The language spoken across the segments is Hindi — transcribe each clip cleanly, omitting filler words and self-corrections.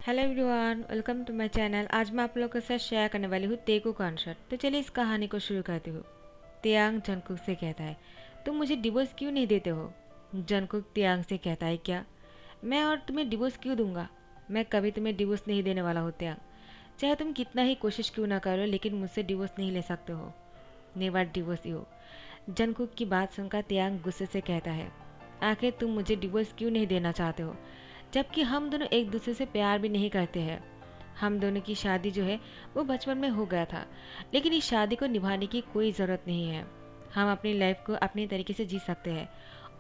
Hello everyone, welcome to my channel. आज मैं आप लोगों के साथ शेयर करने वाली हूँ तेगू कॉन्सर्ट। तो चलिए इस कहानी को शुरू करती हूँ। तियांग जंगकुक से कहता है, तुम मुझे डिवोर्स क्यों नहीं देते हो? जंगकुक तियांग से कहता है, क्या मैं और तुम्हें डिवोर्स क्यों दूंगा? मैं कभी तुम्हें डिवोर्स नहीं देने वाला हूँ तियांग। चाहे तुम कितना ही कोशिश क्यों ना करो, लेकिन मुझसे डिवोर्स नहीं ले सकते हो। Never divorce you. जंगकुक की बात सुनकर तियांग गुस्से से कहता है, आखिर तुम मुझे डिवोर्स क्यों नहीं देना चाहते हो, जबकि हम दोनों एक दूसरे से प्यार भी नहीं करते हैं। हम दोनों की शादी जो है वो बचपन में हो गया था, लेकिन इस शादी को निभाने की कोई ज़रूरत नहीं है। हम अपनी लाइफ को अपने तरीके से जी सकते हैं,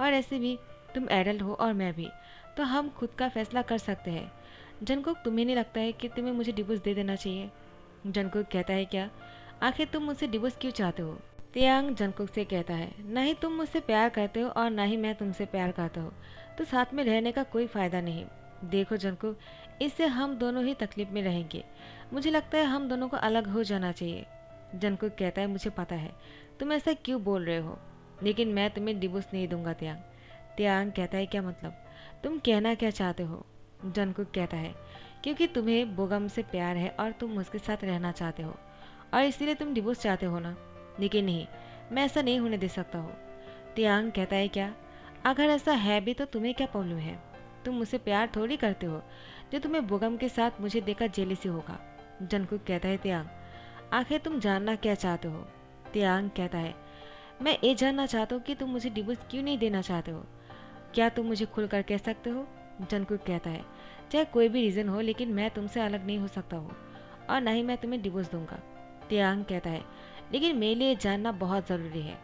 और ऐसे भी तुम एडल्ट हो और मैं भी, तो हम खुद का फैसला कर सकते हैं। जंगकुक, तुम्हें नहीं लगता है कि तुम्हें मुझे डिवोर्स दे देना चाहिए? जंगकुक कहता है, क्या आखिर तुम मुझसे डिवोर्स क्यों चाहते हो? तियांग जंगकुक से कहता है, ना ही तुम मुझसे प्यार करते हो और ना ही मैं तुमसे प्यार करता हूँ, तो साथ में रहने का कोई फ़ायदा नहीं। देखो जंगकुक, इससे हम दोनों ही तकलीफ में रहेंगे। मुझे लगता है हम दोनों को अलग हो जाना चाहिए। जंगकुक कहता है, मुझे पता है तुम ऐसा क्यों बोल रहे हो, लेकिन मैं तुम्हें डिवोर्स नहीं दूंगा तियांग। तियांग कहता है, क्या मतलब? तुम कहना क्या चाहते हो? जंगकुक कहता है, क्योंकि तुम्हें बोगम से प्यार है और तुम उसके साथ रहना चाहते हो, और इसीलिए तुम डिवोर्स चाहते हो ना। लेकिन नहीं, मैं ऐसा नहीं होने दे सकता हूँ। तियांग कहता है, क्या अगर ऐसा है भी तो तुम्हें क्या प्रॉब्लम है? तुम मुझसे प्यार थोड़ी करते हो, जो तुम्हें बोगम के साथ मुझे देखकर जेलिसी होगा। जंगकुक कहता है, तियांग आखिर तुम जानना क्या चाहते हो? तियांग कहता है, मैं ये जानना चाहता हूँ कि तुम मुझे डिवोर्स क्यों नहीं देना चाहते हो। क्या तुम मुझे खुलकर कह सकते हो? जंगकुक कहता है, चाहे कोई भी रीज़न हो, लेकिन मैं तुमसे अलग नहीं हो सकता हूँ, और ना ही मैं तुम्हें डिवोर्स दूंगा। तियांग कहता है, लेकिन मेरे लिए जानना बहुत ज़रूरी है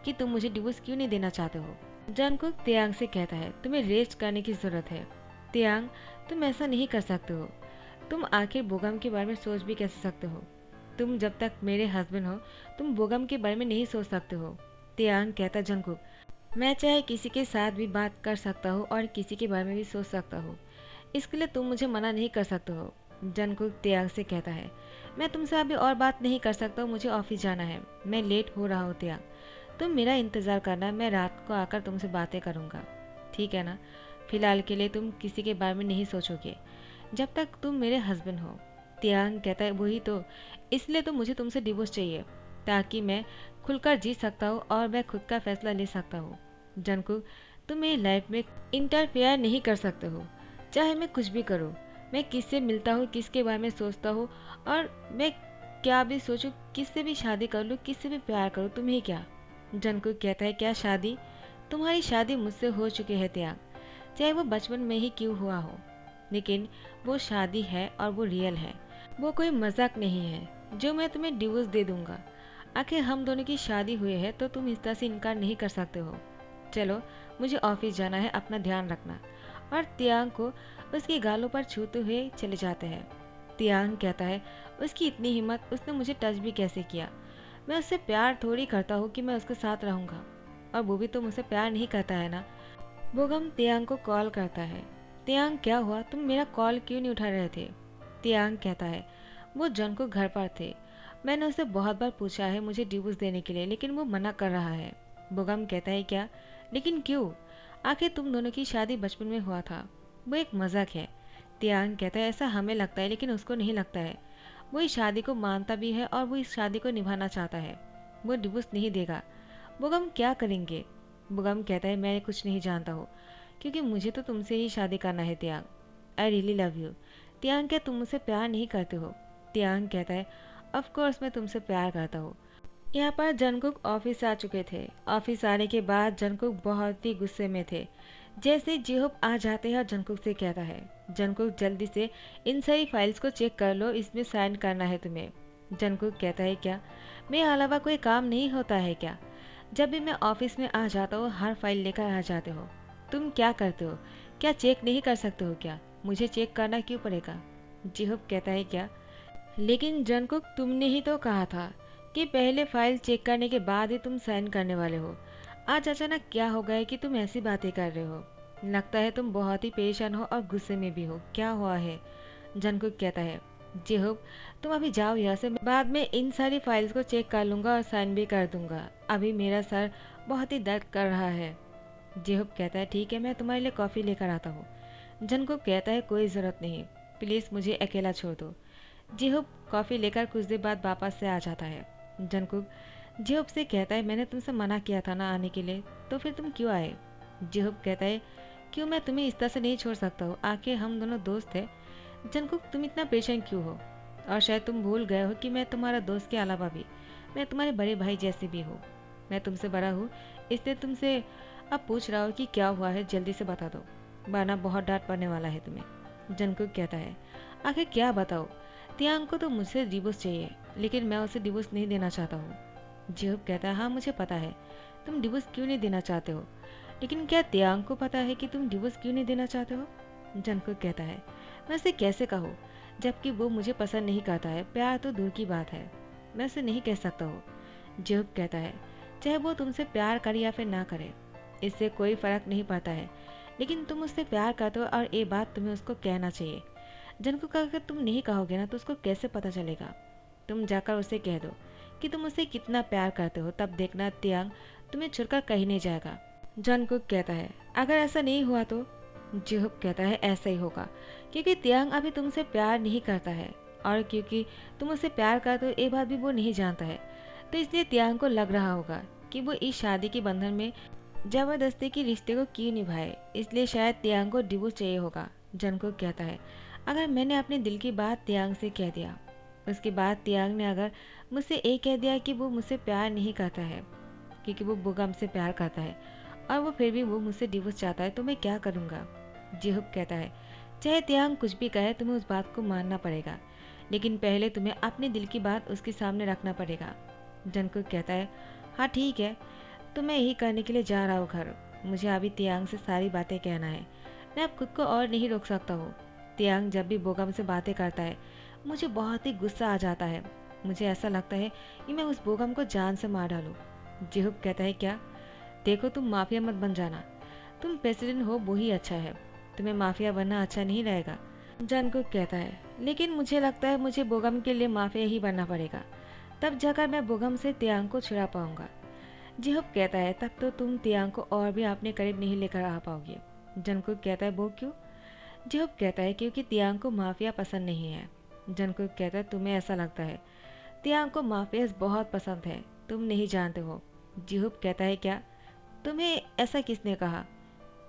कि तुम मुझे डिवोर्स क्यों नहीं देना चाहते हो। जंगकुक तियांग से कहता है, तुम्हें रेस्ट करने की ज़रूरत है। तियांग, तुम ऐसा नहीं कर सकते हो। तुम आखिर बोगम के बारे में सोच भी कैसे सकते हो? तुम जब तक मेरे हस्बैंड हो, तुम बोगम के बारे में नहीं सोच सकते हो। तियांग कहता, जंगकुक, मैं चाहे किसी के साथ भी बात कर सकता हूँ और किसी के बारे में भी सोच सकता हूँ, इसके लिए तुम मुझे मना नहीं कर सकते हो। जंगकुक त्याग से कहता है, मैं तुमसे अभी और बात नहीं कर सकता हूँ, मुझे ऑफिस जाना है, मैं लेट हो रहा हूँ त्याग। तुम मेरा इंतज़ार करना, मैं रात को आकर तुमसे बातें करूँगा, ठीक है ना? फिलहाल के लिए तुम किसी के बारे में नहीं सोचोगे, जब तक तुम मेरे हस्बैंड हो। त्याग कहता है, वही तो, इसलिए तो मुझे तुमसे डिवोर्स चाहिए, ताकि मैं खुलकर जी सकता हूँ और मैं खुद का फैसला ले सकता हूँ। जंगकुक, तुम मेरी लाइफ में इंटरफेयर नहीं कर सकते हो, चाहे मैं कुछ भी करूँ। मैं किससे मिलता हूँ, किसके बारे में सोचता हूँ, और मैं क्या भी सोचूं, किससे भी शादी कर लूँ, किससे भी प्यार करूँ, तुम्हें क्या? जंगकुक कहता है, क्या शादी? तुम्हारी शादी मुझसे हो चुकी है त्याग, चाहे वो बचपन में ही क्यों हुआ हो, लेकिन वो शादी है और वो रियल है। वो कोई मजाक नहीं है जो मैं तुम्हें डिवोर्स दे दूंगा। आखिर हम दोनों की शादी हुई है, तो तुम इस तरह से इनकार नहीं कर सकते हो। चलो, मुझे ऑफिस जाना है, अपना ध्यान रखना। और तियांग को उसके गालों पर छूते हुए चले जाते हैं। तियांग कहता है, उसकी इतनी हिम्मत, उसने मुझे टच भी कैसे किया? मैं उससे प्यार थोड़ी करता हूँ कि मैं उसके साथ रहूँगा, और वो भी तो मुझसे प्यार नहीं करता है ना। बोगम तियांग को कॉल करता है। तियांग, क्या हुआ, तुम मेरा कॉल क्यों नहीं उठा रहे थे? तियांग कहता है, वो जन को घर पर थे, मैंने उसे बहुत बार पूछा है मुझे डिवोर्स देने के लिए, लेकिन वो मना कर रहा है। बोगम कहता है, क्या, लेकिन क्यों? आखिर तुम दोनों की शादी बचपन में हुआ था, वो एक मजाक है। तियांग कहता है, ऐसा हमें लगता है, लेकिन उसको नहीं लगता है। वो इस शादी को मानता भी है और वो इस शादी को निभाना चाहता है। वो डिवोर्स नहीं देगा। बोगम, क्या करेंगे? बोगम कहता है, मैं कुछ नहीं जानता हूँ, क्योंकि मुझे तो तुमसे ही शादी करना है Tiang. I really love you. Tiang, क्या तुम मुझसे प्यार नहीं करते हो? तियांग कहता है, ऑफ कोर्स मैं तुमसे प्यार करता हूँ। यहाँ पर जंगकुक ऑफिस आ चुके थे। ऑफिस आने के बाद जंगकुक बहुत ही गुस्से में थे। जैसे जिहोप आ जाते हैं और जंगकुक से कहता है, जंगकुक जल्दी से इन सारी फाइल्स को चेक कर लो, इसमें साइन करना है तुम्हें। जंगकुक कहता है, क्या मेरे अलावा कोई काम नहीं होता है क्या? जब भी मैं ऑफिस में आ जाता हूँ, हर फाइल लेकर आ जाते हो। तुम क्या करते हो? क्या चेक नहीं कर सकते हो क्या? मुझे चेक करना क्यों पड़ेगा? जिहोप कहता है, क्या, लेकिन जंगकुक, तुमने ही तो कहा था कि पहले फाइल चेक करने के बाद ही तुम साइन करने वाले हो। आज अचानक क्या हो गया है कि तुम ऐसी बातें कर रहे हो? लगता है तुम बहुत ही परेशान हो और गुस्से में भी हो, क्या हुआ है? जंगकुक कहता है, जेहोब, तुम अभी जाओ यहाँ से, बाद में इन सारी फाइल्स को चेक कर लूँगा और साइन भी कर दूंगा। अभी मेरा सर बहुत ही दर्द कर रहा है। जेहोब कहता है, ठीक है, मैं तुम्हारे लिए कॉफ़ी लेकर आता हूँ। जंगकुक कहता है, कोई ज़रूरत नहीं, प्लीज़ मुझे अकेला छोड़ दो। जिहुप कॉफ़ी लेकर कुछ देर बाद वापस से आ जाता है। जंगकुक जिहुप से कहता है, मैंने तुमसे मना किया था ना आने के लिए, तो फिर तुम क्यों आए? जिहुप कहता है, क्यों मैं तुम्हें इस तरह से नहीं छोड़ सकता हूँ, आखिर हम दोनों दोस्त हैं। जंगकुक तुम इतना परेशान क्यों हो? और शायद तुम भूल गए हो कि मैं तुम्हारा दोस्त के अलावा भी मैं तुम्हारे बड़े भाई जैसे भी हूँ। मैं तुमसे बड़ा हूँ, इसलिए तुमसे अब पूछ रहा हूँ कि क्या हुआ है, जल्दी से बता दो, वरना बहुत डांट पड़ने वाला है तुम्हें। जंगकुक कहता है, आखिर क्या बताओ? तियांग को तो मुझसे डिवोर्स चाहिए, लेकिन मैं उसे डिवोर्स नहीं देना चाहता हूँ। जिहुप कहता है, हाँ मुझे पता है तुम डिवोर्स क्यों नहीं देना चाहते हो, लेकिन क्या तियांग को पता है कि तुम डिवोर्स क्यों नहीं देना चाहते हो? जंगकुक कहता है, मैं उसे कैसे कहूँ, जबकि वो मुझे पसंद नहीं करता है, प्यार तो दूर की बात है, मैं उसे नहीं कह सकता हूँ। जिहुप कहता है, चाहे वो तुमसे प्यार करे या फिर ना करे, इससे कोई फर्क नहीं पड़ता है, लेकिन तुम उससे प्यार करते हो और ये बात तुम्हें उसको कहना चाहिए। जंगकुक अगर तुम नहीं कहोगे ना तो उसको कैसे पता चलेगा? तुम जाकर उसे कह दो कि तुम उसे कितना प्यार करते हो, तब देखना तियांग तुम्हें छोड़कर कहीं नहीं जाएगा। जंगकुक कहता है, अगर ऐसा नहीं हुआ तो? जिहुप कहता है, ऐसा ही होगा, क्योंकि तियांग अभी तुमसे प्यार नहीं करता है, और क्योंकि तुम उससे प्यार करते हो ये बात भी वो नहीं जानता है, तो इसलिए तियांग को लग रहा होगा कि वो इस शादी के बंधन में जबरदस्ती की रिश्ते को क्यों निभाए, इसलिए शायद तियांग को डिवोर्स चाहिए होगा। जंगकुक कहता है, अगर मैंने अपने दिल की बात तियांग से कह दिया, उसके बाद तियांग ने अगर मुझसे ये कह दिया कि वो मुझसे प्यार नहीं करता है, क्योंकि वो बुगम से प्यार करता है, और वो फिर भी वो मुझसे डिवोर्स चाहता है, तो मैं क्या करूँगा? जिहुप कहता है, चाहे तियांग कुछ भी कहे तुम्हें उस बात को मानना पड़ेगा, लेकिन पहले तुम्हें अपने दिल की बात उसके सामने रखना पड़ेगा। जंगकुक कहता है, हाँ ठीक है, तो मैं यही करने के लिए जा रहा हूँ घर। मुझे अभी तियांग से सारी बातें कहना है, मैं अब खुद को और नहीं रोक सकता हूँ। तियांग जब भी बोगम से बातें करता है मुझे बहुत ही गुस्सा आ जाता है, मुझे ऐसा लगता है कि मैं उस बोगम को जान से मार डालूँ। जिहुप कहता है, क्या? देखो तुम माफिया मत बन जाना, तुम प्रेसिडेंट हो वो ही अच्छा है, तुम्हें माफिया बनना अच्छा नहीं रहेगा। जंगकुक कहता है, लेकिन मुझे लगता है मुझे बोगम के लिए माफिया ही बनना पड़ेगा, तब जाकर मैं बोगम से तियांग को छुड़ा पाऊंगा। जिहुप कहता है, तब तो तुम तियांग को और भी अपने करीब नहीं लेकर आ पाओगे। जंगकुक कहता है, वो क्यों? जिहुप कहता है, क्योंकि तियांग को माफिया पसंद नहीं है। जंगकुक कहता है, तुम्हें ऐसा लगता है? तियांग को माफिया बहुत पसंद है, तुम नहीं जानते हो। जिहुप कहता है, क्या? तुम्हें ऐसा किसने कहा?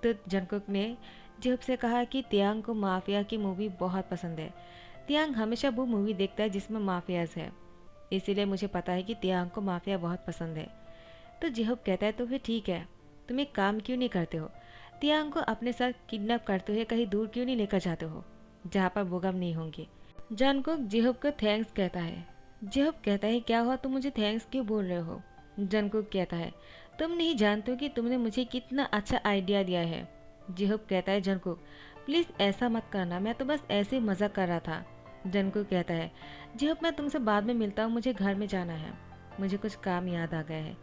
तो जंगकुक ने जिहुप से कहा कि तियांग को माफिया की मूवी बहुत पसंद है। तियांग हमेशा वो मूवी देखता है जिसमें माफियाज है, इसीलिए मुझे पता है कि तियांग को माफिया बहुत पसंद है। तो जिहुप कहता है, तो फिर ठीक है, तुम एक काम क्यों नहीं करते हो, तियांग को अपने साथ किडनैप करते हुए कहीं दूर क्यों नहीं लेकर जाते हो, जहाँ पर बोगम नहीं होंगे। जंगकुक जिहुप को थैंक्स कहता है। जिहुप कहता है, क्या हुआ, तुम मुझे थैंक्स क्यों बोल रहे हो? जंगकुक कहता है, तुम नहीं जानते हो कि तुमने मुझे कितना अच्छा आइडिया दिया है। जिहुप कहता है, जंगकुक प्लीज़ ऐसा मत करना, मैं तो बस ऐसे ही मजाक कर रहा था। जंगकुक कहता है, जिहुप मैं तुमसे बाद में मिलता हूँ, मुझे घर में जाना है, मुझे कुछ काम याद आ गया है।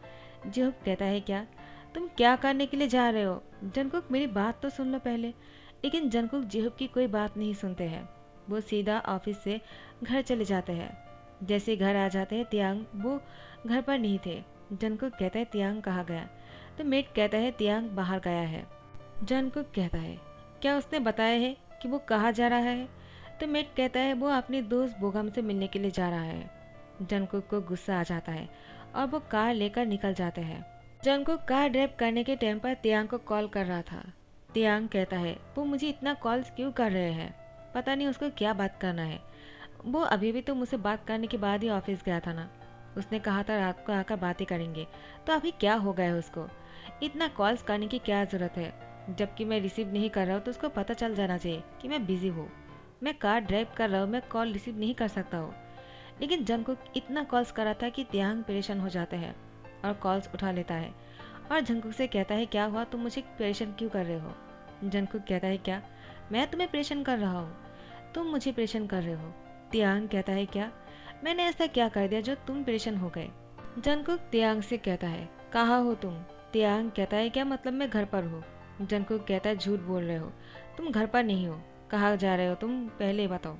जिहुप कहता है, क्या? तुम क्या करने के लिए जा रहे हो? जंगकुक मेरी बात तो सुन लो पहले। लेकिन जंगकुक जिहुप की कोई बात नहीं सुनते हैं, वो सीधा ऑफिस से घर चले जाते हैं। जैसे घर आ जाते हैं तियांग वो घर पर नहीं थे। जंगकुक कहता है, तियांग कहाँ गया? तो मेट कहता है, तियांग बाहर गया है। जंगकुक कहता है, क्या उसने बताया है कि वो कहाँ जा रहा है? तो मेट कहता है, वो अपने दोस्त बोगम से मिलने के लिए जा रहा है। जंगकुक को गुस्सा आ जाता है और वो कार लेकर निकल जाते हैं। जंगकुक कार ड्राइव करने के टाइम पर तियांग को कॉल कर रहा था। तियांग कहता है, वो मुझे इतना कॉल्स क्यों कर रहे हैं, पता नहीं उसको क्या बात करना है। वो अभी भी तो मुझसे बात करने के बाद ही ऑफिस गया था ना, उसने कहा था रात को आकर बातें करेंगे, तो अभी क्या हो गया है उसको, इतना कॉल्स करने की क्या ज़रूरत है? जबकि मैं रिसीव नहीं कर रहा हूँ तो उसको पता चल जाना चाहिए कि मैं बिजी हूँ, मैं कार ड्राइव कर रहा हूँ, मैं कॉल रिसीव नहीं कर सकता हूँ। लेकिन जंगकुक इतना कॉल्स कर रहा था कि तियांग परेशान हो जाते हैं और कॉल्स उठा लेता है और जंगकुक से कहता है, क्या हुआ, तुम मुझे परेशान क्यों कर रहे हो? जंगकुक कहता है, क्या मैं तुम्हें परेशान कर रहा हूँ, तुम मुझे परेशान कर रहे हो। तियांग कहता है, क्या मैंने ऐसा क्या कर दिया जो तुम परेशान हो गए? जंगकुक तियांग से कहता है, कहाँ हो तुम? तियांग कहता है, क्या मतलब मैं घर पर हूँ। जंगकुक कहता है, झूठ बोल रहे हो, तुम घर पर नहीं हो, कहाँ जा रहे हो तुम पहले बताओ,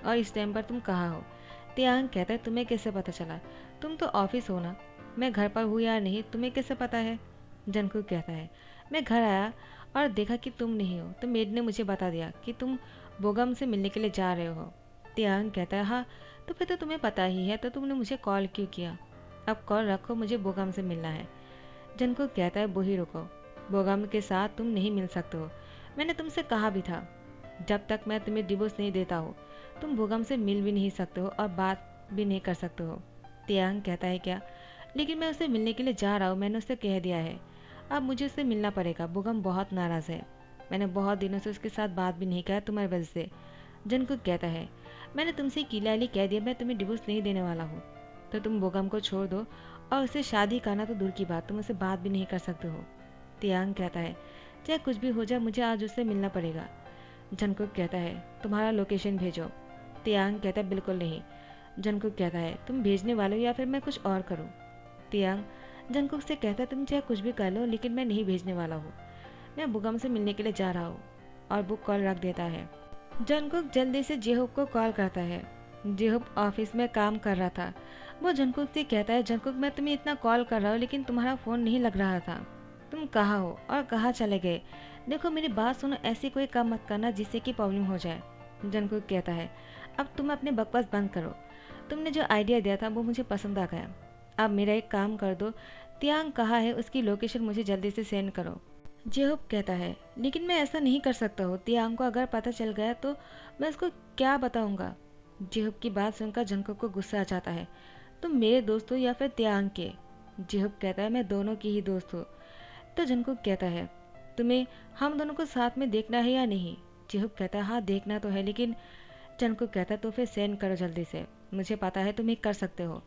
और इस टाइम पर तुम कहाँ हो? तियांग कहता है, तुम्हें कैसे पता चला, तुम तो ऑफिस हो ना, मैं घर पर हूँ या नहीं तुम्हें कैसे पता है? जंगकुक कहता है, मैं घर आया और देखा कि तुम नहीं हो, तो मेड ने मुझे बता दिया कि तुम बोगम से मिलने के लिए जा रहे हो। तियांग कहता है हाँ, तो फिर तो तुम्हें पता ही है, तो तुमने मुझे कॉल क्यों किया? अब कॉल रखो, मुझे बोगम से मिलना है। जंगकुक कहता है बोही रुको, बोगम के साथ तुम नहीं मिल सकते हो। मैंने तुमसे कहा भी था, जब तक मैं तुम्हें डिवोर्स नहीं देता हूँ तुम बोगम से मिल भी नहीं सकते हो और बात भी नहीं कर सकते हो। तियांग कहता है क्या? लेकिन मैं उससे मिलने के लिए जा रहा हूँ, मैंने उससे कह दिया है, अब मुझे उससे मिलना पड़ेगा। बोगम बहुत नाराज़ है, मैंने बहुत दिनों से उसके साथ बात भी नहीं किया तुम्हारी वजह से। जंगकुक कहता है मैंने तुमसे क्लियरली कह दिया मैं तुम्हें डिवोर्स नहीं देने वाला हूँ, तो तुम बोगम को छोड़ दो, और उससे शादी करना तो दूर की बात, तुम उससे बात भी नहीं कर सकते हो। तियांग कहता है चाहे कुछ भी हो जाए मुझे आज उससे मिलना पड़ेगा। जंगकुक कहता है तुम्हारा लोकेशन भेजो। तियांग कहता है बिल्कुल नहीं। जंगकुक कहता है तुम भेजने वाले हो या फिर मैं कुछ और करूँ? तियांग जंगकुक से कहता है तुम चाहे कुछ भी कर लो लेकिन मैं नहीं भेजने वाला हूँ, मैं बोगम से मिलने के लिए जा रहा हूँ, और वो कॉल रख देता है। जंगकुक जल्दी से जेहोब को कॉल करता है। जेहोब ऑफिस में काम कर रहा था। वो जंगकुक से कहता है जंगकुक मैं तुम्हें इतना कॉल कर रहा हूँ लेकिन तुम्हारा फ़ोन नहीं लग रहा था, तुम कहाँ हो और कहाँ चले गए? देखो मेरी बात सुनो, ऐसी कोई काम मत करना जिससे कि प्रॉब्लम हो जाए। जंगकुक कहता है अब तुम अपने बकवास बंद करो, तुमने जो आइडिया दिया था वो मुझे पसंद आ गया, अब मेरा एक काम कर दो, तियांग कहाँ है उसकी लोकेशन मुझे जल्दी से सेंड करो। जेहोब कहता है लेकिन मैं ऐसा नहीं कर सकता हूँ, तियांग को अगर पता चल गया तो मैं उसको क्या बताऊंगा? जेहोब की बात सुनकर जंगकुक को गुस्सा आ जाता है, तुम मेरे दोस्त हो या फिर तियांग के? जेहोब कहता है मैं दोनों की ही दोस्त हूँ। तो जंगकुक कहता है तुम्हें हम दोनों को साथ में देखना है या नहीं? जेहोब कहता है हाँ देखना तो है, लेकिन जंगकुक कहता है तो फिर सेंड करो जल्दी से, मुझे पता है तुम ये कर सकते हो।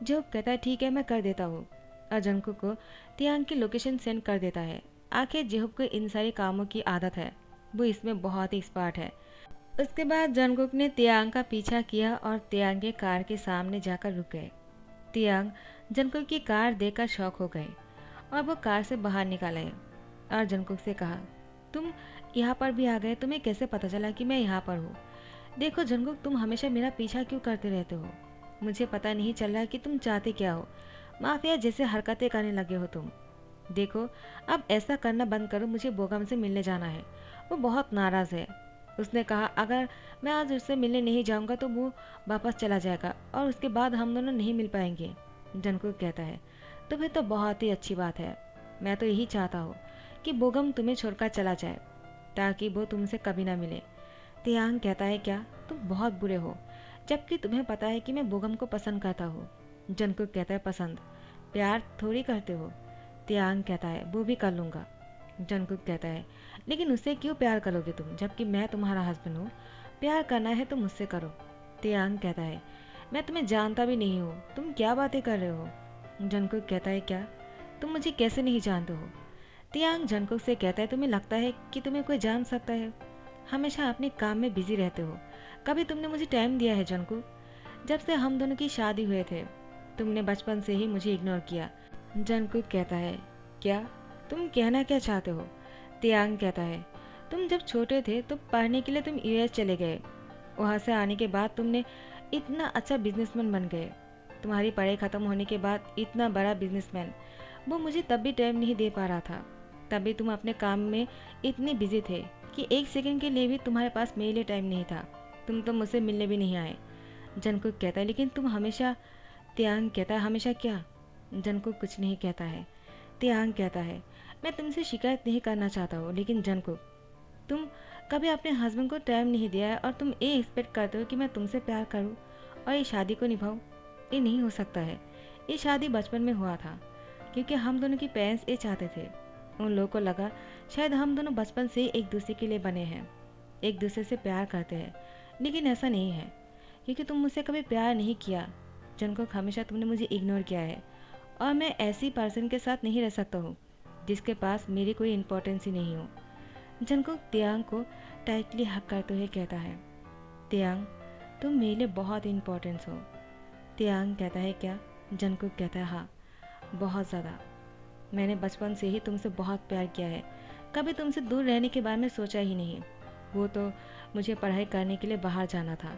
जेहोब कहता है ठीक है मैं कर देता हूँ, और जंगकुक को तियांग की लोकेशन सेंड कर देता है। आखिर जेहोब को इन सारे कामों की आदत है, वो इसमें बहुत ही एक्सपर्ट है। उसके बाद जंगकुक ने तियांग का पीछा किया और तियांग के कार के सामने जाकर रुक गए। तियांग जंगकुक की कार देखकर शॉक हो गए और वो कार से बाहर निकल आए और जंगकुक से कहा तुम यहाँ पर भी आ गए, तुम्हें कैसे पता चला कि मैं यहाँ पर हूँ? देखो जंगकुक तुम हमेशा मेरा पीछा क्यों करते रहते हो? मुझे पता नहीं चल रहा कि तुम चाहते क्या हो, माफिया जैसे हरकतें करने लगे हो तुम। देखो अब ऐसा करना बंद करो, मुझे बोगम से मिलने जाना है, वो बहुत नाराज़ है। उसने कहा अगर मैं आज उससे मिलने नहीं जाऊंगा तो वो वापस चला जाएगा और उसके बाद हम दोनों नहीं मिल पाएंगे। जंगकुक कहता है तो फिर तो बहुत ही अच्छी बात है, मैं तो यही चाहता हूँ कि बोगम तुम्हें छोड़कर चला जाए ताकि वो तुमसे कभी ना मिले। तियांग कहता है क्या तुम बहुत बुरे हो, जबकि तुम्हें पता है कि मैं बोगम को पसंद करता हूँ। जंगकुक कहता है पसंद प्यार थोड़ी करते हो। तियांग कहता है वो भी कर लूँगा। जंगकुक कहता है लेकिन उससे क्यों प्यार करोगे तुम, जबकि मैं तुम्हारा हस्बैंड हूँ, प्यार करना है तो मुझसे करो। तियांग कहता है मैं तुम्हें जानता भी नहीं हूँ, तुम क्या बातें कर रहे हो? जंगकुक कहता है क्या तुम मुझे कैसे नहीं जानते हो? तियांग जंगकुक से कहता है तुम्हें लगता है कि तुम्हें कोई जान सकता है? हमेशा अपने काम में बिजी रहते हो, कभी तुमने मुझे टाइम दिया है जंगकुक? जब से हम दोनों की शादी हुए थे तुमने बचपन से ही मुझे इग्नोर किया। जंगकुक कहता है क्या तुम कहना क्या चाहते हो? तियांग कहता है तुम जब छोटे थे तो पढ़ने के लिए तुम यूएस चले गए, वहाँ से आने के बाद तुमने इतना अच्छा बिजनेसमैन बन गए, तुम्हारी पढ़ाई ख़त्म होने के बाद इतना बड़ा बिजनेसमैन, वो मुझे तब भी टाइम नहीं दे पा रहा था, तभी तुम अपने काम में इतने बिजी थे कि एक सेकंड के लिए भी तुम्हारे पास मेरे लिए टाइम नहीं था, तुम तो मुझसे मिलने भी नहीं आए। जंगकुक कहता है लेकिन तुम हमेशा। तियांग कहता है हमेशा क्या? जंगकुक कुछ नहीं कहता है। तियांग कहता है मैं तुमसे शिकायत नहीं करना चाहता हूँ, लेकिन जंगकुक तुम कभी अपने हस्बैंड को टाइम नहीं दिया है और तुम ये एक्सपेक्ट करते हो कि मैं तुमसे प्यार करूँ और ये शादी को निभाऊँ? ये नहीं हो सकता है। ये शादी बचपन में हुआ था क्योंकि हम दोनों के पेरेंट्स ये चाहते थे, उन लोगों को लगा शायद हम दोनों बचपन से एक दूसरे के लिए बने हैं, एक दूसरे से प्यार करते हैं, लेकिन ऐसा नहीं है क्योंकि तुम मुझसे कभी प्यार नहीं किया। जंगकुक हमेशा तुमने मुझे इग्नोर किया है और मैं ऐसी पर्सन के साथ नहीं रह सकता हूँ जिसके पास मेरी कोई इम्पोर्टेंस ही नहीं हो। जंगकुक तियांग को टाइटली हक करते हुए कहता है तियांग तुम मेरे लिए बहुत इम्पोर्टेंस हो। तियांग कहता है क्या? जंगकुक कहता है हाँ बहुत ज़्यादा, मैंने बचपन से ही तुमसे बहुत प्यार किया है, कभी तुमसे दूर रहने के बारे में सोचा ही नहीं। वो तो मुझे पढ़ाई करने के लिए बाहर जाना था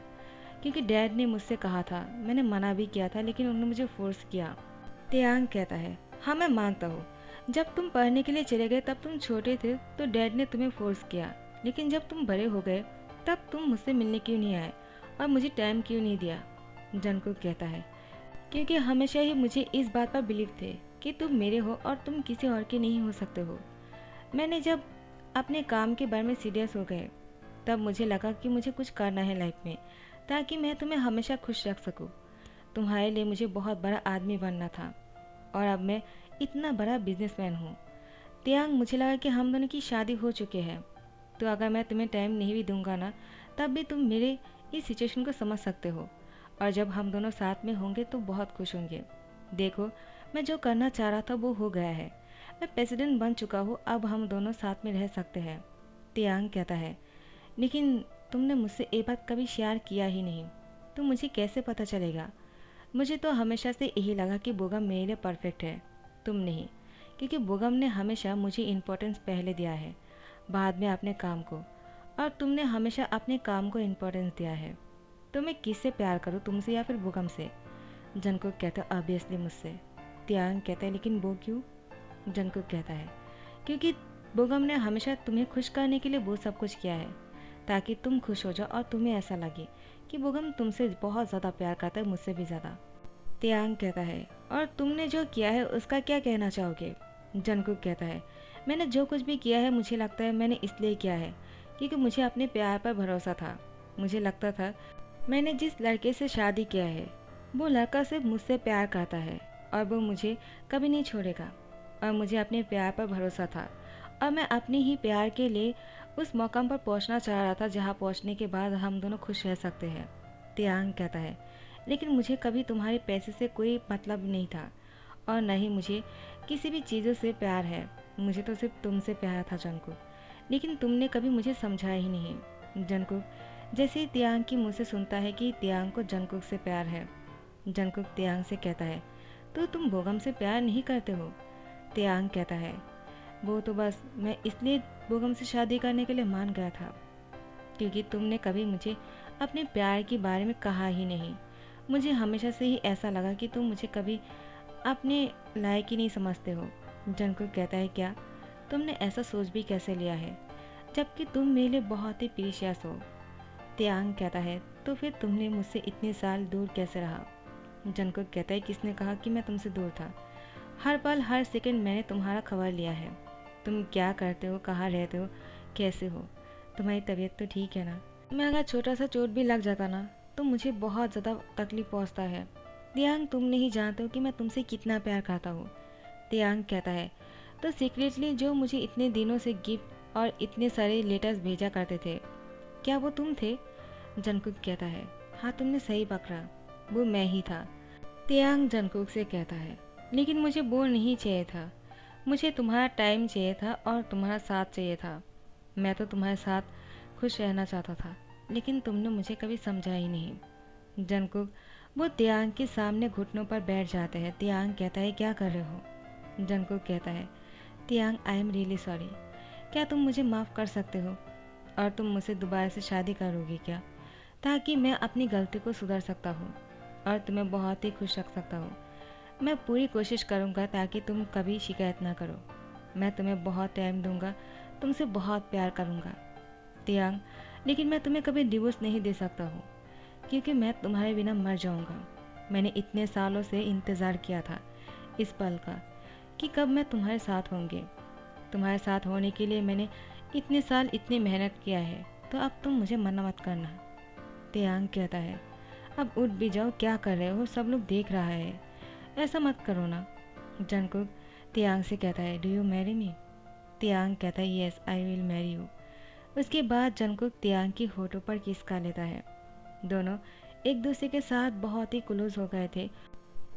क्योंकि डैड ने मुझसे कहा था, मैंने मना भी किया था लेकिन उन्होंने मुझे फोर्स किया। तियांग कहता है हाँ मैं मानता हूँ, जब तुम पढ़ने के लिए चले गए तब तुम छोटे थे तो डैड ने तुम्हें फोर्स किया, लेकिन जब तुम बड़े हो गए तब तुम मुझसे मिलने क्यों नहीं आए और मुझे टाइम क्यों नहीं दिया? जंगकुक कहता है, क्योंकि हमेशा ही मुझे इस बात पर बिलीव थे कि तुम मेरे हो और तुम किसी और के नहीं हो सकते हो। मैंने जब अपने काम के बारे में सीरियस हो गए तब मुझे लगा कि मुझे कुछ करना है लाइफ में ताकि मैं तुम्हें हमेशा खुश रख सकूं। तुम्हारे लिए मुझे बहुत बड़ा आदमी बनना था और अब मैं इतना बड़ा बिजनेसमैन हूँ। तियांग, मुझे लगा कि हम दोनों की शादी हो चुकी है, तो अगर मैं तुम्हें टाइम नहीं भी दूंगा ना, तब भी तुम मेरे इस सिचुएशन को समझ सकते हो और जब हम दोनों साथ में होंगे तो बहुत खुश होंगे। देखो, मैं जो करना चाह रहा था वो हो गया है। मैं प्रेसिडेंट बन चुका हूँ, अब हम दोनों साथ में रह सकते हैं। तियांग कहता है, लेकिन तुमने मुझसे ये बात कभी शेयर किया ही नहीं, तो मुझे कैसे पता चलेगा? मुझे तो हमेशा से यही लगा कि बोगम मेरे लिए परफेक्ट है, तुम नहीं, क्योंकि बोगम ने हमेशा मुझे इम्पोर्टेंस पहले दिया है, बाद में अपने काम को, और तुमने हमेशा अपने काम को इम्पोर्टेंस दिया है। तो मैं किससे प्यार करूँ, तुमसे या फिर बोगम से? जंगकुक कहता है, ऑब्वियसली मुझसे। तियांग कहता है, लेकिन वो क्यों? जंगकुक कहता है, क्योंकि बोगम ने हमेशा तुम्हें खुश करने के लिए वो सब कुछ किया है ताकि तुम खुश हो जाओ और तुम्हें ऐसा लगे कि बोगम तुमसे बहुत ज़्यादा प्यार करता है, मुझसे भी ज़्यादा। तियांग कहता है, और तुमने जो किया है उसका क्या कहना चाहोगे? जंगकुक कहता है, मैंने जो कुछ भी किया है मुझे लगता है मैंने इसलिए किया है क्योंकि मुझे अपने प्यार पर भरोसा था। मुझे लगता था मैंने जिस लड़के से शादी किया है वो लड़का सिर्फ मुझसे प्यार करता है और वो मुझे कभी नहीं छोड़ेगा, और मुझे अपने प्यार पर भरोसा था और मैं अपने ही प्यार के लिए उस मकाम पर पहुंचना चाह रहा था जहां पहुंचने के बाद हम दोनों खुश रह सकते हैं। तियांग कहता है, लेकिन मुझे कभी तुम्हारे पैसे से कोई मतलब नहीं था और न ही मुझे किसी भी चीज़ों से प्यार है। मुझे तो सिर्फ तुमसे प्यार था जंगकुक, लेकिन तुमने कभी मुझे समझाया ही नहीं। जंगकुक जैसे ही तियांग की मुँह से सुनता है कि तियांग को जंगकुक से प्यार है, जंगकुक तियांग से कहता है, तो तुम बोगम से प्यार नहीं करते हो? तियांग कहता है, वो तो बस मैं इसलिए बोगम से शादी करने के लिए मान गया था क्योंकि तुमने कभी मुझे अपने प्यार के बारे में कहा ही नहीं। मुझे हमेशा से ही ऐसा लगा कि तुम मुझे कभी अपने लायक ही नहीं समझते हो। जंगकुक कहता है, क्या तुमने ऐसा सोच भी कैसे लिया है जबकि तुम मेरे लिए बहुत ही प्रीशियस हो? तियांग कहता है, तो फिर तुमने मुझसे इतने साल दूर कैसे रहा? जंगकुक कहता है, किसने कहा कि मैं तुमसे दूर था? हर पल हर सेकंड मैंने तुम्हारा खबर लिया है। तुम क्या करते हो, कहाँ रहते हो, कैसे हो, तुम्हारी तबीयत तो ठीक है ना? मैं अगर छोटा सा चोट भी लग जाता ना तो मुझे बहुत ज़्यादा तकलीफ पहुँचता है। तियांग, तुम नहीं जानते हो कि मैं तुमसे कितना प्यार करता हूँ। तियांग कहता है, तो सीक्रेटली जो मुझे इतने दिनों से गिफ्ट और इतने सारे लेटर्स भेजा करते थे, क्या वो तुम थे? जंगकुक कहता है, हाँ तुमने सही पकड़ा, वो मैं ही था। तियांग जंगकुक से कहता है, लेकिन मुझे वो नहीं चाहिए था। मुझे तुम्हारा टाइम चाहिए था और तुम्हारा साथ चाहिए था। मैं तो तुम्हारे साथ खुश रहना चाहता था, लेकिन तुमने मुझे कभी समझा ही नहीं। जंगकुक वो तियांग के सामने घुटनों पर बैठ जाते हैं। तियांग कहता है, क्या कर रहे हो? जंगकुक कहता है, Tiang, I am really sorry. क्या तुम मुझे माफ़ कर सकते हो और तुम मुझसे दोबारा से शादी करोगी क्या, ताकि मैं अपनी गलती को सुधार सकता हूँ और तुम्हें बहुत ही खुश रख सकता हूँ। मैं पूरी कोशिश करूँगा ताकि तुम कभी शिकायत ना करो। मैं तुम्हें बहुत टाइम दूंगा, तुमसे बहुत प्यार करूँगा। तियांग, लेकिन मैं तुम्हें कभी डिवोर्स नहीं दे सकता हूँ क्योंकि मैं तुम्हारे बिना मर जाऊँगा। मैंने इतने सालों से इंतज़ार किया था इस पल का कि कब मैं तुम्हारे साथ होंगे। तुम्हारे साथ होने के लिए मैंने इतने साल इतनी मेहनत किया है, तो अब तुम मुझे मना मत करना। तियांग कहता है, अब उठ भी जाओ, क्या कर रहे हो, सब लोग देख रहा है, ऐसा मत करो ना। जंगकुक तियांग से कहता है, डू यू मैरी मी? तियांग कहता है, yes I will marry you. उसके बाद जंगकुक तियांग की होठों पर किस कर लेता है। दोनों एक दूसरे के साथ बहुत ही क्लोज हो गए थे।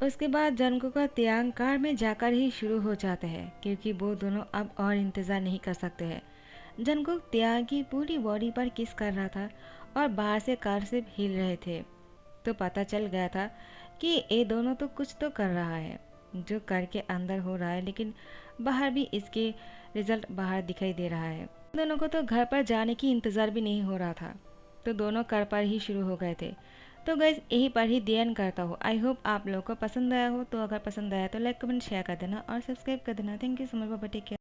उसके बाद जंगकुक और तियांग कार में जाकर ही शुरू हो जाते हैं क्योंकि वो दोनों अब और इंतज़ार नहीं कर सकते हैं। जंगकुक तियांग की पूरी बॉडी पर किस कर रहा था और बाहर से कार सिर्फ हिल रहे थे, तो पता चल गया था कि ये दोनों तो कुछ तो कर रहा है जो कर के अंदर हो रहा है, लेकिन बाहर भी इसके रिजल्ट बाहर दिखाई दे रहा है। दोनों को तो घर पर जाने की इंतज़ार भी नहीं हो रहा था, तो दोनों कार पर ही शुरू हो गए थे। तो गाइस, यही पर ही दी एंड करता हूँ। आई होप आप लोगों को पसंद आया हो, तो अगर पसंद आया तो लाइक कमेंट शेयर कर देना और सब्सक्राइब कर देना। Thank you so much, bye, take care.